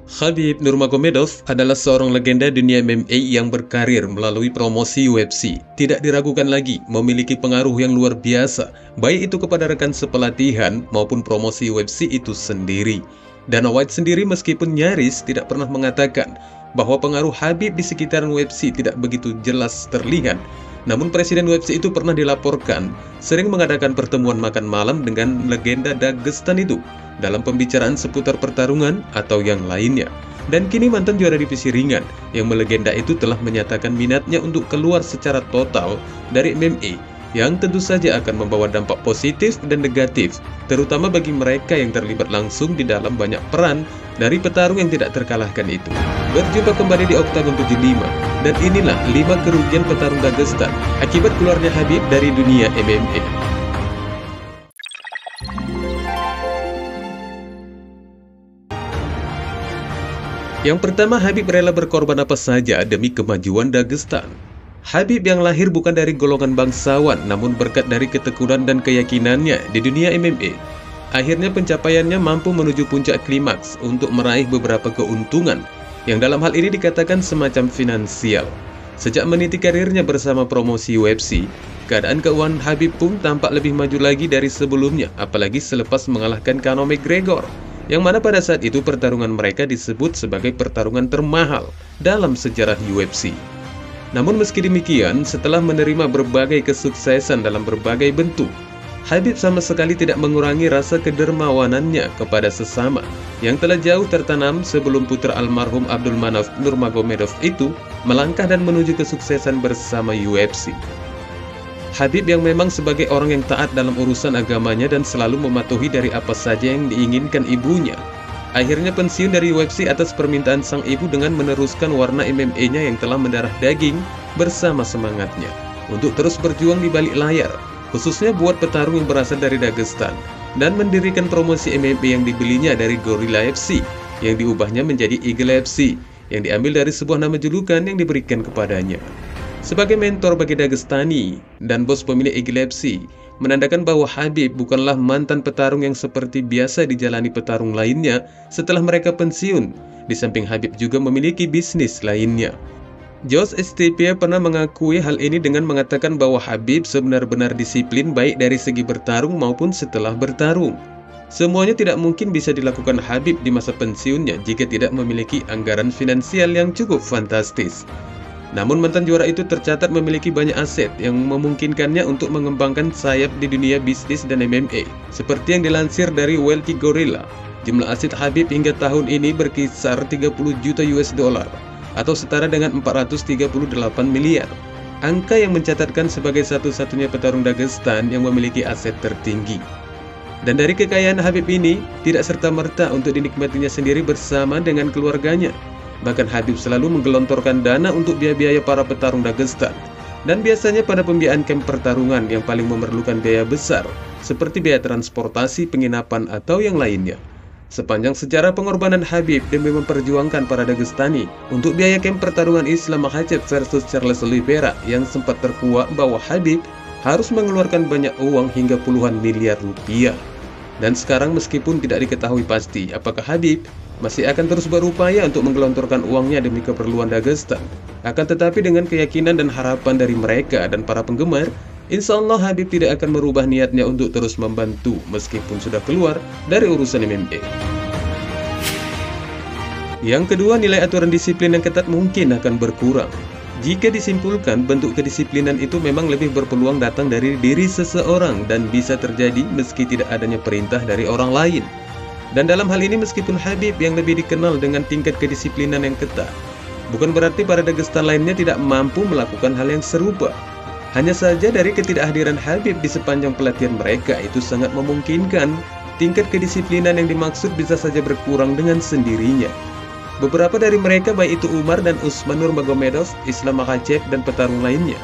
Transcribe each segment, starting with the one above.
Khabib Nurmagomedov adalah seorang legenda dunia MMA yang berkarir melalui promosi UFC. Tidak diragukan lagi, memiliki pengaruh yang luar biasa, baik itu kepada rekan sepelatihan maupun promosi UFC itu sendiri. Dana White sendiri meskipun nyaris tidak pernah mengatakan bahwa pengaruh Khabib di sekitaran UFC tidak begitu jelas terlihat. Namun Presiden UFC itu pernah dilaporkan sering mengadakan pertemuan makan malam dengan legenda Dagestan itu dalam pembicaraan seputar pertarungan atau yang lainnya. Dan kini mantan juara divisi ringan yang melegenda itu telah menyatakan minatnya untuk keluar secara total dari MMA, yang tentu saja akan membawa dampak positif dan negatif, terutama bagi mereka yang terlibat langsung di dalam banyak peran dari petarung yang tidak terkalahkan itu. Berjumpa kembali di Oktagon 75, dan inilah 5 kerugian petarung Dagestan akibat keluarnya Khabib dari dunia MMA. Yang pertama, Khabib rela berkorban apa saja demi kemajuan Dagestan. Khabib yang lahir bukan dari golongan bangsawan, namun berkat dari ketekunan dan keyakinannya di dunia MMA. Akhirnya pencapaiannya mampu menuju puncak klimaks untuk meraih beberapa keuntungan, yang dalam hal ini dikatakan semacam finansial. Sejak meniti karirnya bersama promosi UFC, keadaan keuangan Khabib pun tampak lebih maju lagi dari sebelumnya, apalagi selepas mengalahkan Conor McGregor, yang mana pada saat itu pertarungan mereka disebut sebagai pertarungan termahal dalam sejarah UFC. Namun meski demikian, setelah menerima berbagai kesuksesan dalam berbagai bentuk, Khabib sama sekali tidak mengurangi rasa kedermawanannya kepada sesama yang telah jauh tertanam sebelum putra almarhum Abdulmanaf Nurmagomedov itu melangkah dan menuju kesuksesan bersama UFC. Khabib yang memang sebagai orang yang taat dalam urusan agamanya dan selalu mematuhi dari apa saja yang diinginkan ibunya, akhirnya pensiun dari UFC atas permintaan sang ibu dengan meneruskan warna MMA-nya yang telah mendarah daging bersama semangatnya untuk terus berjuang di balik layar, khususnya buat petarung yang berasal dari Dagestan, dan mendirikan promosi MMA yang dibelinya dari Gorilla FC, yang diubahnya menjadi Eagle FC, yang diambil dari sebuah nama julukan yang diberikan kepadanya. Sebagai mentor bagi Dagestani dan bos pemilik Eagle FC, menandakan bahwa Khabib bukanlah mantan petarung yang seperti biasa dijalani petarung lainnya setelah mereka pensiun. Di samping Khabib juga memiliki bisnis lainnya. Josh Stepien pernah mengakui hal ini dengan mengatakan bahwa Khabib sebenar-benar disiplin baik dari segi bertarung maupun setelah bertarung. Semuanya tidak mungkin bisa dilakukan Khabib di masa pensiunnya jika tidak memiliki anggaran finansial yang cukup fantastis. Namun mantan juara itu tercatat memiliki banyak aset yang memungkinkannya untuk mengembangkan sayap di dunia bisnis dan MMA. Seperti yang dilansir dari Wealthy Gorilla, jumlah aset Khabib hingga tahun ini berkisar 30 juta US dollar atau setara dengan 438 miliar. Angka yang mencatatkan sebagai satu-satunya petarung Dagestan yang memiliki aset tertinggi. Dan dari kekayaan Khabib ini tidak serta-merta untuk dinikmatinya sendiri bersama dengan keluarganya. Bahkan Khabib selalu menggelontorkan dana untuk biaya-biaya para petarung Dagestan. Dan biasanya pada pembiayaan kamp pertarungan yang paling memerlukan biaya besar, seperti biaya transportasi, penginapan, atau yang lainnya. Sepanjang sejarah pengorbanan Khabib demi memperjuangkan para Dagestani untuk biaya kamp pertarungan Islam Makhachev versus Charles Oliveira, yang sempat terkuak bahwa Khabib harus mengeluarkan banyak uang hingga puluhan miliar rupiah. Dan sekarang meskipun tidak diketahui pasti apakah Khabib masih akan terus berupaya untuk menggelontorkan uangnya demi keperluan Dagestan, akan tetapi dengan keyakinan dan harapan dari mereka dan para penggemar, insya Allah Khabib tidak akan merubah niatnya untuk terus membantu meskipun sudah keluar dari urusan MMA. Yang kedua, nilai aturan disiplin yang ketat mungkin akan berkurang. Jika disimpulkan, bentuk kedisiplinan itu memang lebih berpeluang datang dari diri seseorang dan bisa terjadi meski tidak adanya perintah dari orang lain. Dan dalam hal ini meskipun Khabib yang lebih dikenal dengan tingkat kedisiplinan yang ketat, bukan berarti para Dagestan lainnya tidak mampu melakukan hal yang serupa. Hanya saja dari ketidakhadiran Khabib di sepanjang pelatihan mereka itu sangat memungkinkan tingkat kedisiplinan yang dimaksud bisa saja berkurang dengan sendirinya. Beberapa dari mereka baik itu Umar dan Usman Nurmagomedov, Islam Makhachev, dan petarung lainnya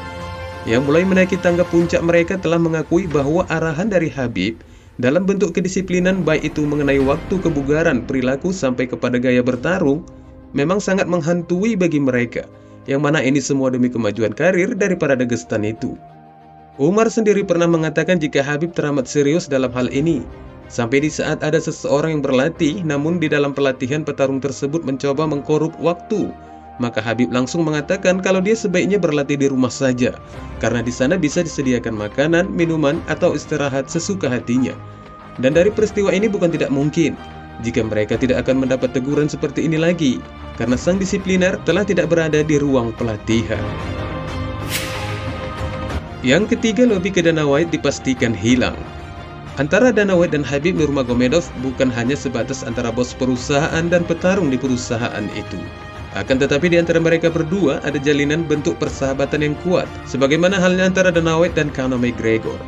yang mulai menaiki tangga puncak mereka telah mengakui bahwa arahan dari Khabib dalam bentuk kedisiplinan baik itu mengenai waktu, kebugaran, perilaku sampai kepada gaya bertarung memang sangat menghantui bagi mereka, yang mana ini semua demi kemajuan karir dari para Dagestan itu. Umar sendiri pernah mengatakan jika Khabib teramat serius dalam hal ini, Sampai di saat ada seseorang yang berlatih, namun di dalam pelatihan petarung tersebut mencoba mengkorup waktu. Maka Habib langsung mengatakan kalau dia sebaiknya berlatih di rumah saja, karena di sana bisa disediakan makanan, minuman, atau istirahat sesuka hatinya. Dan dari peristiwa ini bukan tidak mungkin jika mereka tidak akan mendapat teguran seperti ini lagi, karena sang disipliner telah tidak berada di ruang pelatihan. Yang ketiga, lobby ke Dana White dipastikan hilang. Antara Dana White dan Khabib Nurmagomedov bukan hanya sebatas antara bos perusahaan dan petarung di perusahaan itu. Akan tetapi di antara mereka berdua ada jalinan bentuk persahabatan yang kuat, sebagaimana halnya antara Dana White dan Conor McGregor.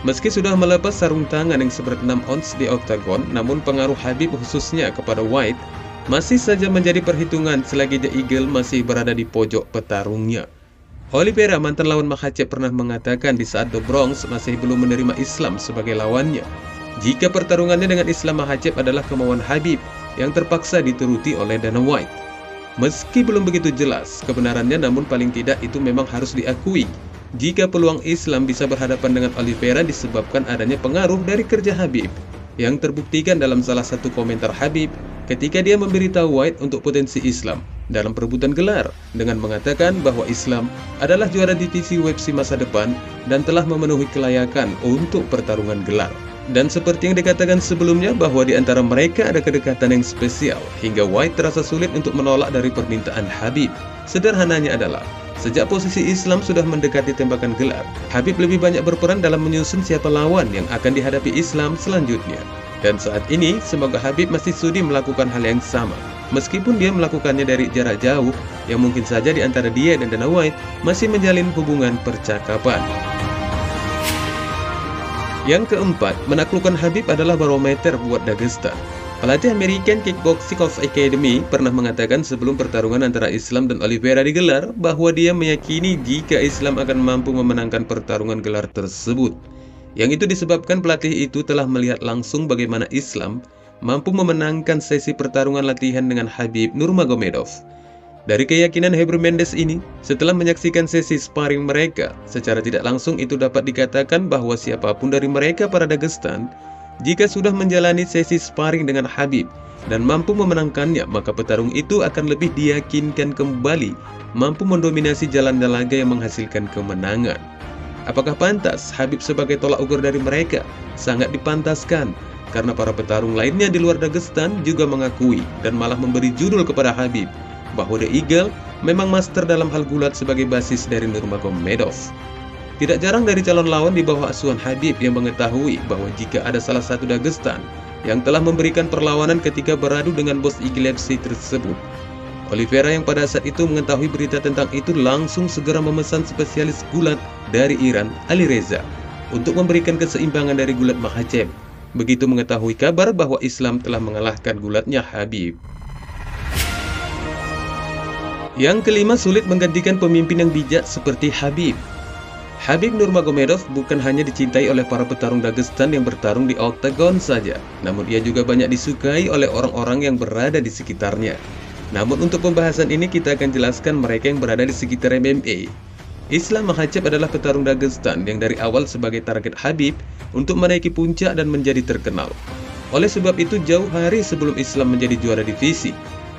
Meski sudah melepas sarung tangan yang seberat 6 ons di oktagon, namun pengaruh Khabib khususnya kepada White masih saja menjadi perhitungan selagi The Eagle masih berada di pojok petarungnya. Oliveira, mantan lawan Makhachev, pernah mengatakan di saat The Bronx masih belum menerima Islam sebagai lawannya, jika pertarungannya dengan Islam Makhachev adalah kemauan Khabib yang terpaksa dituruti oleh Dana White. Meski belum begitu jelas kebenarannya, namun paling tidak itu memang harus diakui jika peluang Islam bisa berhadapan dengan Oliveira disebabkan adanya pengaruh dari kerja Khabib, yang terbuktikan dalam salah satu komentar Khabib ketika dia memberitahu White untuk potensi Islam dalam perebutan gelar dengan mengatakan bahwa Islam adalah juara divisi UFC masa depan dan telah memenuhi kelayakan untuk pertarungan gelar. Dan seperti yang dikatakan sebelumnya bahwa di antara mereka ada kedekatan yang spesial hingga White terasa sulit untuk menolak dari permintaan Khabib. Sederhananya adalah sejak posisi Islam sudah mendekati tembakan gelar, Khabib lebih banyak berperan dalam menyusun siapa lawan yang akan dihadapi Islam selanjutnya. Dan saat ini, semoga Khabib masih sudi melakukan hal yang sama. Meskipun dia melakukannya dari jarak jauh, yang mungkin saja di antara dia dan Dana White masih menjalin hubungan percakapan. Yang keempat, menaklukkan Khabib adalah barometer buat Dagestan. Pelatih American Kickboxing Academy pernah mengatakan sebelum pertarungan antara Islam dan Oliveira digelar bahwa dia meyakini jika Islam akan mampu memenangkan pertarungan gelar tersebut. Yang itu disebabkan pelatih itu telah melihat langsung bagaimana Islam mampu memenangkan sesi pertarungan latihan dengan Khabib Nurmagomedov. Dari keyakinan Heber Mendes ini, setelah menyaksikan sesi sparring mereka, secara tidak langsung itu dapat dikatakan bahwa siapapun dari mereka para Dagestan, jika sudah menjalani sesi sparring dengan Khabib dan mampu memenangkannya, maka petarung itu akan lebih diyakinkan kembali mampu mendominasi jalan laga yang menghasilkan kemenangan. Apakah pantas Khabib sebagai tolak ukur dari mereka? Sangat dipantaskan, karena para petarung lainnya di luar Dagestan juga mengakui dan malah memberi judul kepada Khabib bahwa The Eagle memang master dalam hal gulat sebagai basis dari Nurmagomedov. Tidak jarang dari calon lawan di bawah asuhan Khabib yang mengetahui bahwa jika ada salah satu Dagestan yang telah memberikan perlawanan ketika beradu dengan bos Eagle FC tersebut, Oliveira yang pada saat itu mengetahui berita tentang itu langsung segera memesan spesialis gulat dari Iran, Ali Reza, untuk memberikan keseimbangan dari gulat Makhachev. Begitu mengetahui kabar bahwa Islam telah mengalahkan gulatnya Khabib. Yang kelima, sulit menggantikan pemimpin yang bijak seperti Khabib. Khabib Nurmagomedov bukan hanya dicintai oleh para petarung Dagestan yang bertarung di oktagon saja, namun ia juga banyak disukai oleh orang-orang yang berada di sekitarnya. Namun untuk pembahasan ini kita akan jelaskan mereka yang berada di sekitar MMA. Islam Makhachev adalah petarung Dagestan yang dari awal sebagai target Khabib untuk menaiki puncak dan menjadi terkenal. Oleh sebab itu, jauh hari sebelum Islam menjadi juara divisi,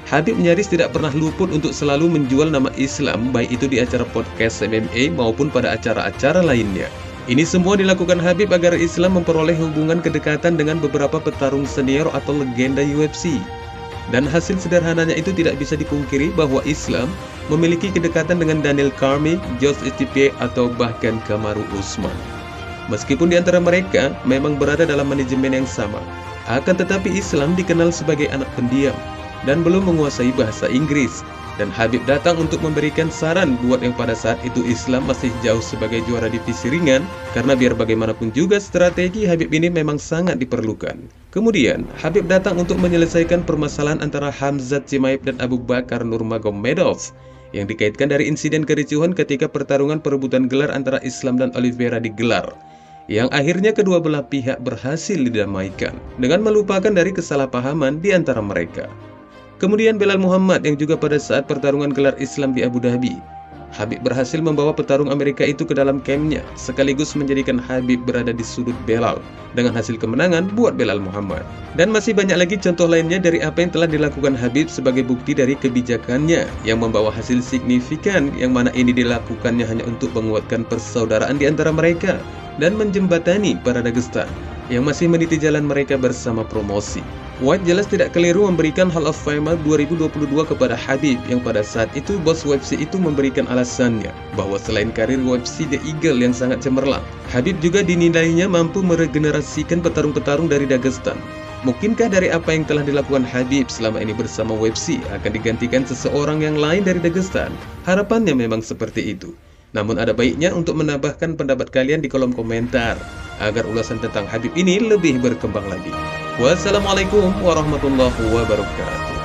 Khabib nyaris tidak pernah luput untuk selalu menjual nama Islam, baik itu di acara podcast MMA maupun pada acara-acara lainnya. Ini semua dilakukan Khabib agar Islam memperoleh hubungan kedekatan dengan beberapa petarung senior atau legenda UFC. Dan hasil sederhananya itu tidak bisa dipungkiri bahwa Islam memiliki kedekatan dengan Daniel Cormier, George Stipe, atau bahkan Kamaru Usman. Meskipun di antara mereka memang berada dalam manajemen yang sama, akan tetapi Islam dikenal sebagai anak pendiam dan belum menguasai bahasa Inggris, dan Khabib datang untuk memberikan saran buat yang pada saat itu Islam masih jauh sebagai juara divisi ringan, karena biar bagaimanapun juga strategi Khabib ini memang sangat diperlukan. Kemudian Khabib datang untuk menyelesaikan permasalahan antara Khamzat Chimaev dan Abu Bakar Nurmagomedov yang dikaitkan dari insiden kericuhan ketika pertarungan perebutan gelar antara Islam dan Oliveira digelar, yang akhirnya kedua belah pihak berhasil didamaikan dengan melupakan dari kesalahpahaman di antara mereka. Kemudian Belal Muhammad yang juga pada saat pertarungan gelar Islam di Abu Dhabi Khabib berhasil membawa petarung Amerika itu ke dalam campnya, sekaligus menjadikan Khabib berada di sudut Belal, dengan hasil kemenangan buat Belal Muhammad. Dan masih banyak lagi contoh lainnya dari apa yang telah dilakukan Khabib sebagai bukti dari kebijakannya yang membawa hasil signifikan, yang mana ini dilakukannya hanya untuk menguatkan persaudaraan di antara mereka dan menjembatani para Dagestan yang masih meniti jalan mereka bersama promosi. White jelas tidak keliru memberikan Hall of Fame 2022 kepada Khabib, yang pada saat itu bos UFC itu memberikan alasannya bahwa selain karir UFC The Eagle yang sangat cemerlang, Khabib juga dinilainya mampu meregenerasikan petarung-petarung dari Dagestan. Mungkinkah dari apa yang telah dilakukan Khabib selama ini bersama UFC akan digantikan seseorang yang lain dari Dagestan? Harapannya memang seperti itu. Namun ada baiknya untuk menambahkan pendapat kalian di kolom komentar, agar ulasan tentang Khabib ini lebih berkembang lagi. Wassalamualaikum warahmatullahi wabarakatuh.